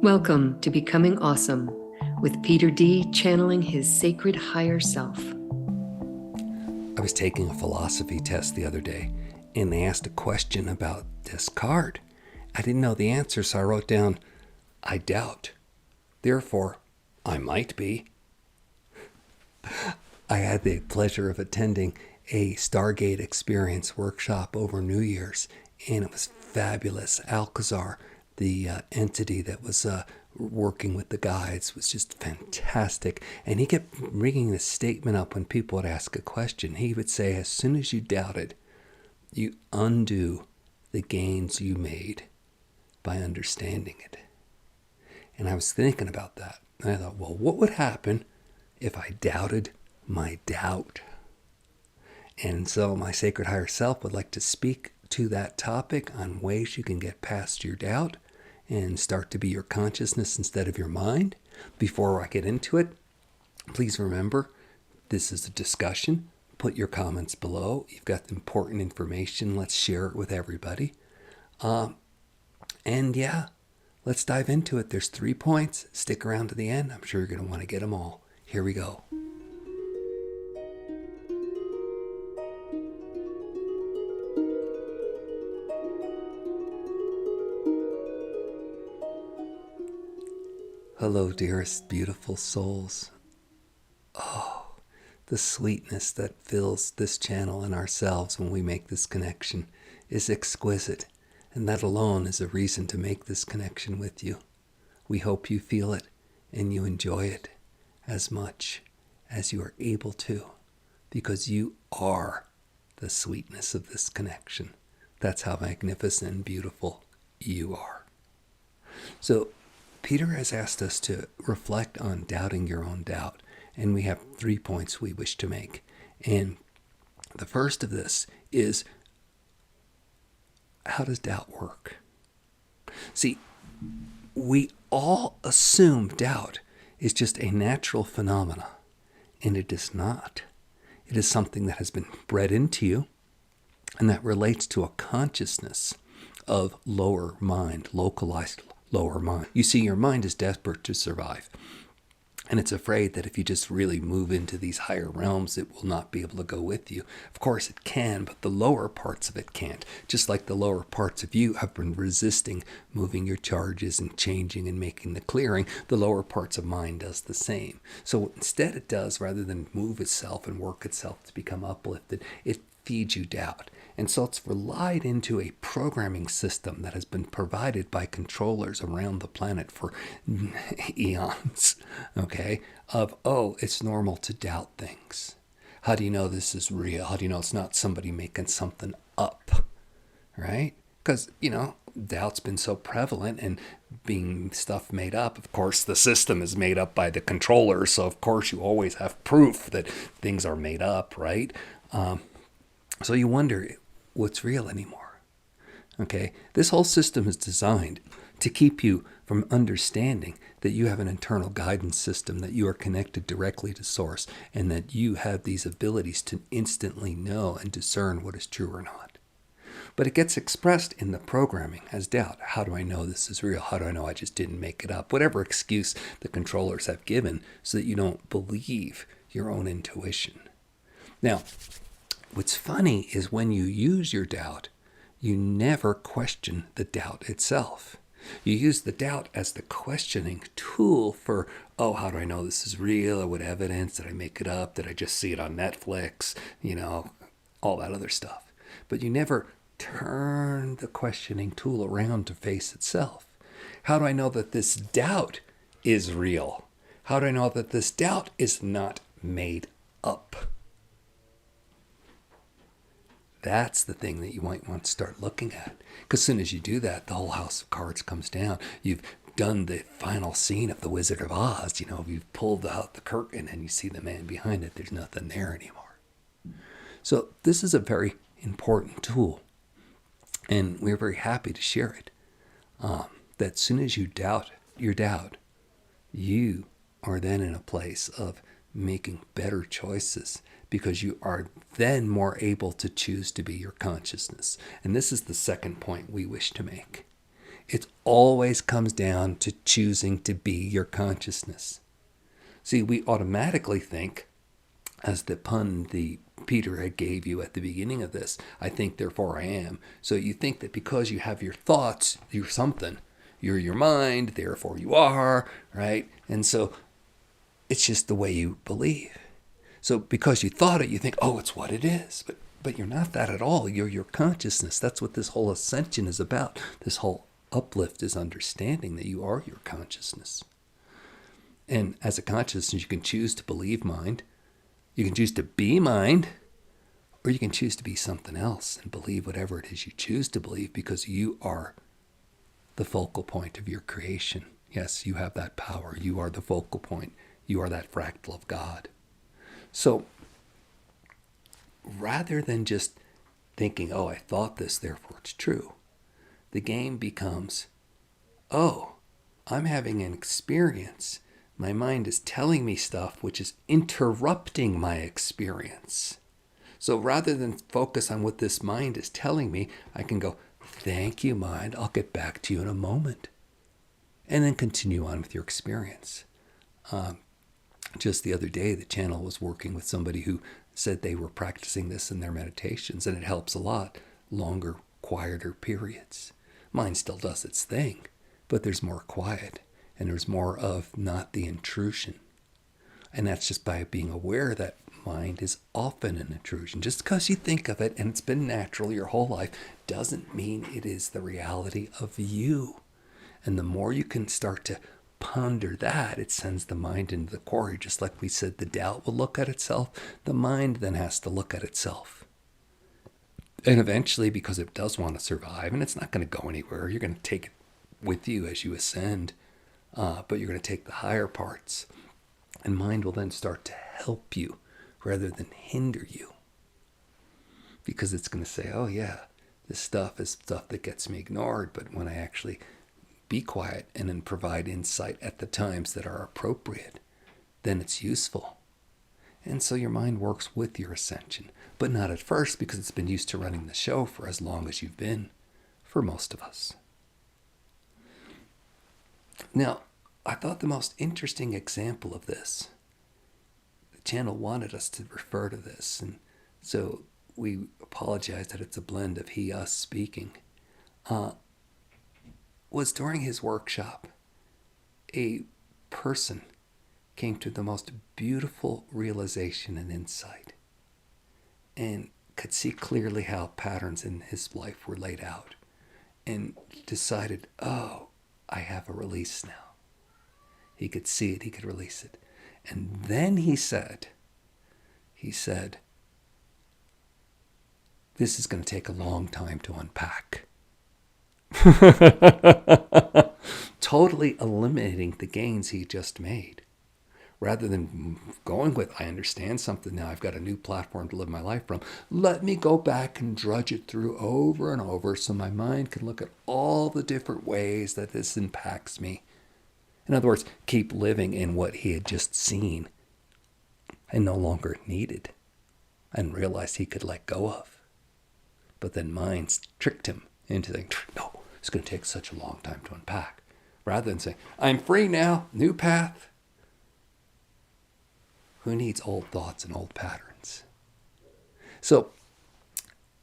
Welcome to Becoming Awesome with Peter D. channeling his sacred higher self. I was taking a philosophy test the other day, and they asked a question about this card. I didn't know the answer, so I wrote down, I doubt. Therefore, I might be. I had the pleasure of attending a Stargate Experience workshop over New Year's, and it was fabulous. Alcazar, the entity that was working with the guides, was just fantastic. And he kept bringing this statement up when people would ask a question. He would say, as soon as you doubted, you undo the gains you made by understanding it. And I was thinking about that. And I thought, well, what would happen if I doubted my doubt? And so my sacred higher self would like to speak to that topic on ways you can get past your doubt and start to be your consciousness instead of your mind. Before I get into it, please remember, this is a discussion. Put your comments below. You've got important information. Let's share it with everybody. And yeah, let's dive into it. There's 3 points. Stick around to the end. I'm sure you're going to want to get them all. Here we go. Hello, dearest, beautiful souls. Oh, the sweetness that fills this channel and ourselves when we make this connection is exquisite, and that alone is a reason to make this connection with you. We hope you feel it and you enjoy it as much as you are able to, because you are the sweetness of this connection. That's how magnificent and beautiful you are. So, Peter has asked us to reflect on doubting your own doubt, and we have 3 points we wish to make. And the first of this is, how does doubt work? See, we all assume doubt is just a natural phenomena, and it is not. It is something that has been bred into you, and that relates to a consciousness of lower mind, localized lower mind. You see, your mind is desperate to survive. And it's afraid that if you just really move into these higher realms, it will not be able to go with you. Of course, it can, but the lower parts of it can't. Just like the lower parts of you have been resisting moving your charges and changing and making the clearing, the lower parts of mind does the same. So instead it does, rather than move itself and work itself to become uplifted, it feeds you doubt. And so it's relied into a programming system that has been provided by controllers around the planet for eons, okay, of, oh, it's normal to doubt things. How do you know this is real? How do you know it's not somebody making something up, right? Because, doubt's been so prevalent and being stuff made up. Of course, the system is made up by the controllers, so of course you always have proof that things are made up, right? So you wonder, what's real anymore? Okay, this whole system is designed to keep you from understanding that you have an internal guidance system, that you are connected directly to source, and that you have these abilities to instantly know and discern what is true or not. But it gets expressed in the programming as doubt. How do I know this is real? How do I know I just didn't make it up? Whatever excuse the controllers have given so that you don't believe your own intuition. Now, what's funny is when you use your doubt, you never question the doubt itself. You use the doubt as the questioning tool for, oh, how do I know this is real? Or what evidence? Did I make it up? Did I just see it on Netflix? All that other stuff. But you never turn the questioning tool around to face itself. How do I know that this doubt is real? How do I know that this doubt is not made up? That's the thing that you might want to start looking at. Because as soon as you do that, the whole house of cards comes down. You've done the final scene of The Wizard of Oz. You've pulled out the curtain and you see the man behind it. There's nothing there anymore. So this is a very important tool. And we're very happy to share it. That as soon as you doubt your doubt, you are then in a place of making better choices, because you are then more able to choose to be your consciousness. And this is the second point we wish to make, It always comes down to choosing to be your consciousness. See, we automatically think, as the pun the Peter had gave you at the beginning of this, I think, therefore I am. So you think that because you have your thoughts, you're something. You're your mind, therefore you are, right? And so it's just the way you believe. So because you thought it, you think, oh, it's what it is. But you're not that at all. You're your consciousness. That's what this whole ascension is about. This whole uplift is understanding that you are your consciousness. And as a consciousness, you can choose to believe mind. You can choose to be mind, or you can choose to be something else and believe whatever it is you choose to believe, because you are the focal point of your creation. Yes, you have that power. You are the focal point. You are that fractal of God. So rather than just thinking, oh, I thought this, therefore it's true, the game becomes, oh, I'm having an experience. My mind is telling me stuff which is interrupting my experience. So rather than focus on what this mind is telling me, I can go, thank you, mind. I'll get back to you in a moment. And then continue on with your experience. Just the other day, the channel was working with somebody who said they were practicing this in their meditations, and it helps a lot. Longer, quieter periods. Mind still does its thing, but there's more quiet, and there's more of not the intrusion. And that's just by being aware that mind is often an intrusion. Just because you think of it and it's been natural your whole life doesn't mean it is the reality of you. And the more you can start to ponder that, it sends the mind into the quarry. Just like we said, the doubt will look at itself. The mind then has to look at itself. And eventually, because it does want to survive, and it's not going to go anywhere, you're going to take it with you as you ascend, but you're going to take the higher parts. And mind will then start to help you rather than hinder you. Because it's going to say, oh yeah, this stuff is stuff that gets me ignored, but when I actually be quiet and then provide insight at the times that are appropriate, then it's useful. And so your mind works with your ascension, but not at first, because it's been used to running the show for as long as you've been, for most of us. Now, I thought the most interesting example of this, the channel wanted us to refer to this, and so we apologize that it's a blend of he, us speaking, was during his workshop, a person came to the most beautiful realization and insight, and could see clearly how patterns in his life were laid out, and decided, oh, I have a release now. He could see it, he could release it. And then he said, this is going to take a long time to unpack. Totally eliminating the gains he just made. Rather than going with, I understand something now, I've got a new platform to live my life from. Let me go back and drudge it through over and over so my mind can look at all the different ways that this impacts me. In other words, keep living in what he had just seen and no longer needed and realized he could let go of. But then mind tricked him into thinking, no, it's going to take such a long time to unpack. Rather than saying, I'm free now, new path. Who needs old thoughts and old patterns? So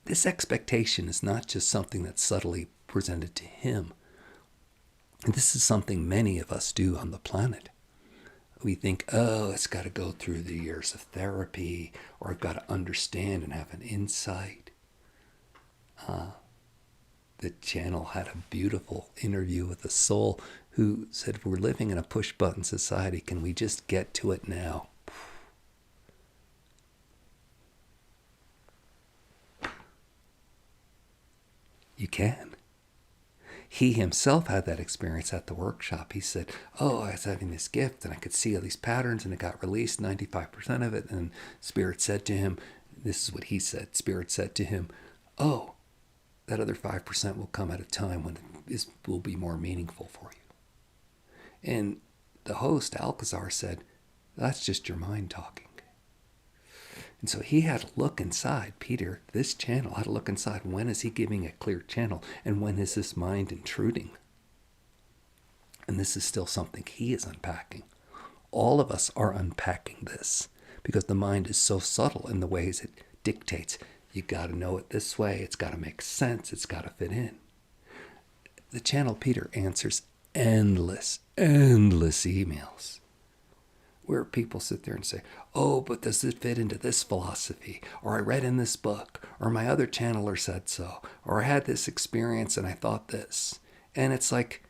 this expectation is not just something that's subtly presented to him. This is something many of us do on the planet. We think, oh, it's got to go through the years of therapy, or I've got to understand and have an insight. The channel had a beautiful interview with a soul who said, we're living in a push-button society. Can we just get to it now? You can. He himself had that experience at the workshop. He said, oh, I was having this gift and I could see all these patterns and it got released, 95% of it. And Spirit said to him, this is what he said, Spirit said to him, oh, that other 5% will come at a time when it will be more meaningful for you. And the host, Alcazar, said, that's just your mind talking. And so he had to look inside. Peter, this channel, had to look inside. When is he giving a clear channel? And when is this mind intruding? And this is still something he is unpacking. All of us are unpacking this because the mind is so subtle in the ways it dictates. You got to know it this way. It's got to make sense. It's got to fit in. The channel Peter answers endless emails where people sit there and say, oh, but does it fit into this philosophy? Or I read in this book, or my other channeler said so, or I had this experience and I thought this. And it's like,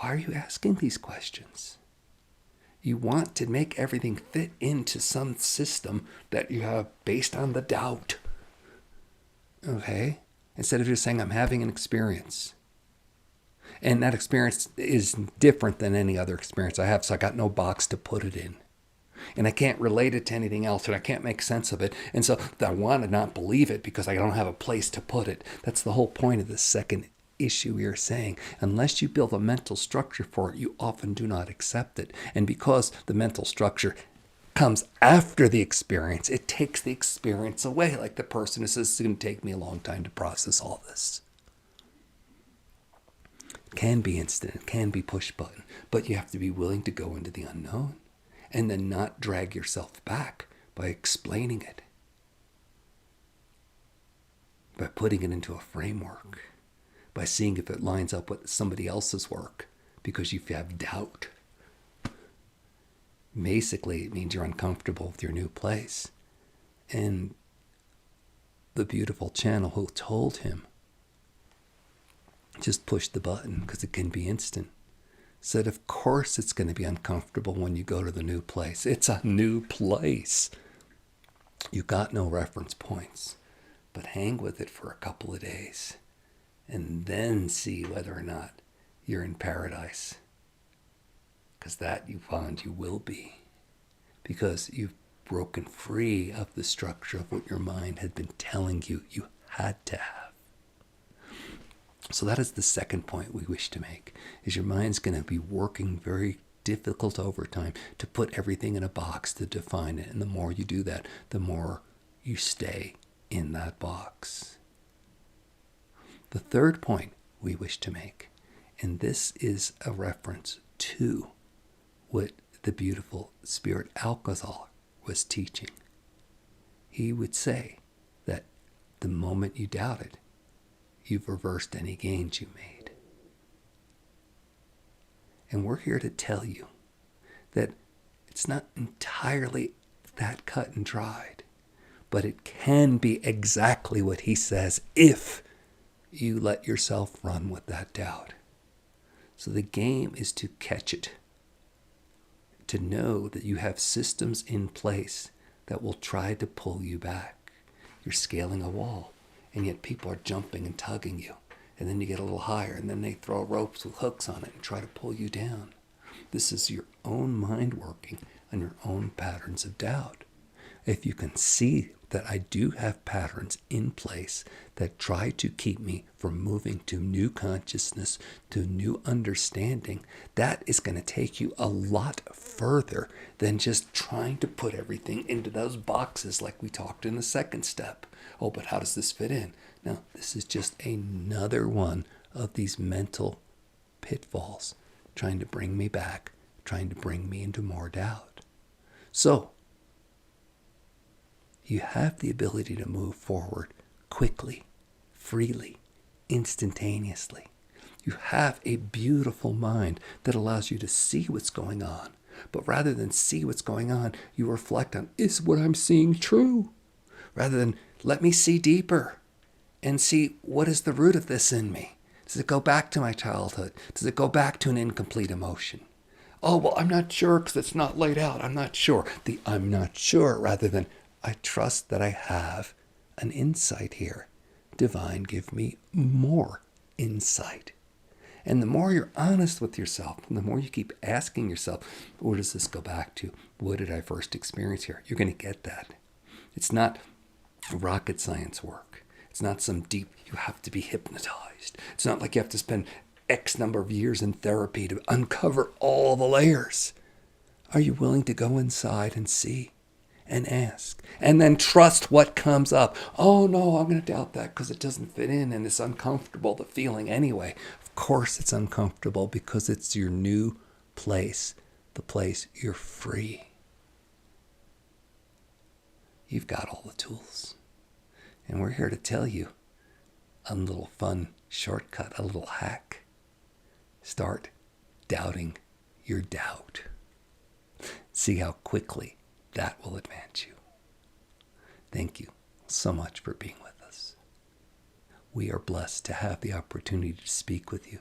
why are you asking these questions? You want to make everything fit into some system that you have based on the doubt. Okay? Instead of just saying, I'm having an experience. And that experience is different than any other experience I have, so I got no box to put it in. And I can't relate it to anything else, and I can't make sense of it. And so I want to not believe it because I don't have a place to put it. That's the whole point of the second issue we are saying. Unless you build a mental structure for it, you often do not accept it. And because the mental structure comes after the experience, it takes the experience away. Like the person who says, it's going to take me a long time to process all this. It can be instant, it can be push button, but you have to be willing to go into the unknown and then not drag yourself back by explaining it, by putting it into a framework, by seeing if it lines up with somebody else's work because you have doubt. Basically, it means you're uncomfortable with your new place. And the beautiful channel who told him, just push the button because it can be instant, said, of course it's going to be uncomfortable when you go to the new place. It's a new place. You got no reference points, but hang with it for a couple of days and then see whether or not you're in paradise. Because that you find you will be. Because you've broken free of the structure of what your mind had been telling you you had to have. So that is the second point we wish to make, is your mind's going to be working very difficult overtime to put everything in a box to define it. And the more you do that, the more you stay in that box. The third point we wish to make, and this is a reference to what the beautiful spirit Alcazar was teaching. He would say that the moment you doubted, you've reversed any gains you made. And we're here to tell you that it's not entirely that cut and dried, but it can be exactly what he says if you let yourself run with that doubt. So the game is to catch it, to know that you have systems in place that will try to pull you back. You're scaling a wall, and yet people are jumping and tugging you. And then you get a little higher, and then they throw ropes with hooks on it and try to pull you down. This is your own mind working on your own patterns of doubt. If you can see that I do have patterns in place that try to keep me from moving to new consciousness, to new understanding, that is going to take you a lot further than just trying to put everything into those boxes like we talked in the second step. Oh, but how does this fit in? No, this is just another one of these mental pitfalls trying to bring me back, trying to bring me into more doubt. So, you have the ability to move forward quickly, freely, instantaneously. You have a beautiful mind that allows you to see what's going on. But rather than see what's going on, you reflect on, is what I'm seeing true? Rather than, let me see deeper and see what is the root of this in me. Does it go back to my childhood? Does it go back to an incomplete emotion? Oh, well, I'm not sure because it's not laid out. I'm not sure. The I'm not sure rather than, I trust that I have an insight here. Divine, give me more insight. And the more you're honest with yourself, and the more you keep asking yourself, where does this go back to? What did I first experience here? You're going to get that. It's not rocket science work. It's not some deep, you have to be hypnotized. It's not like you have to spend X number of years in therapy to uncover all the layers. Are you willing to go inside and see? And ask, and then trust what comes up. Oh no, I'm going to doubt that because it doesn't fit in and it's uncomfortable, the feeling anyway. Of course it's uncomfortable because it's your new place, the place you're free. You've got all the tools. And we're here to tell you a little fun shortcut, a little hack. Start doubting your doubt. See how quickly that will advance you. Thank you so much for being with us. We are blessed to have the opportunity to speak with you.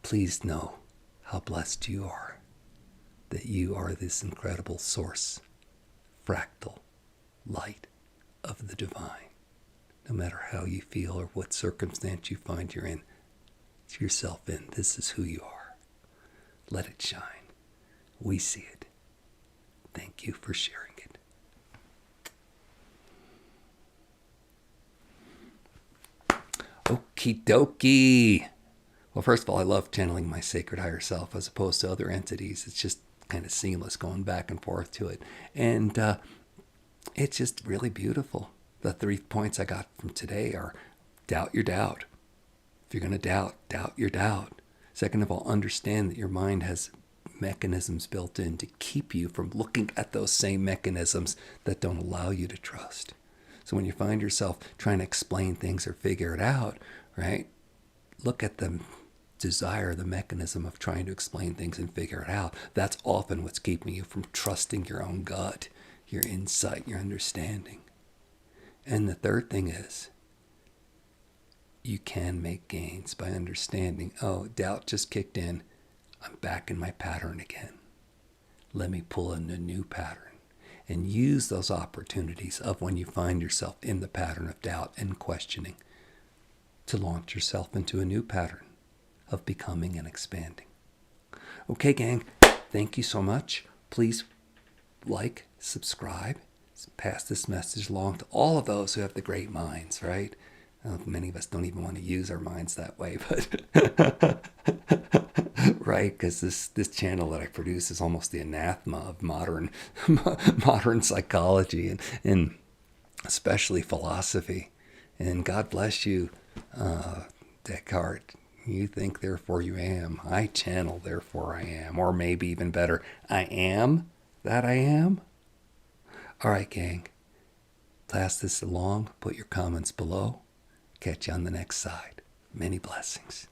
Please know how blessed you are, that you are this incredible source, fractal light of the divine. No matter how you feel or what circumstance you find yourself in, this is who you are. Let it shine. We see it. Thank you for sharing it. Okie dokie. Well, first of all, I love channeling my sacred higher self as opposed to other entities. It's just kind of seamless going back and forth to it. And it's just really beautiful. The 3 points I got from today are doubt your doubt. If you're going to doubt, doubt your doubt. Second of all, understand that your mind has mechanisms built in to keep you from looking at those same mechanisms that don't allow you to trust. So when you find yourself trying to explain things or figure it out, right, look at the desire, the mechanism of trying to explain things and figure it out. That's often what's keeping you from trusting your own gut, your insight, your understanding. And the third thing is, you can make gains by understanding, oh, doubt just kicked in. I'm back in my pattern again. Let me pull in a new pattern and use those opportunities of when you find yourself in the pattern of doubt and questioning to launch yourself into a new pattern of becoming and expanding. Okay, gang, thank you so much. Please like, subscribe, pass this message along to all of those who have the great minds, right? Many of us don't even want to use our minds that way, but right, because this channel that I produce is almost the anathema of modern psychology and especially philosophy. And God bless you, Descartes. You think, therefore you am. I channel, therefore I am. Or maybe even better, I am that I am. All right, gang. Pass this along. Put your comments below. Catch you on the next side. Many blessings.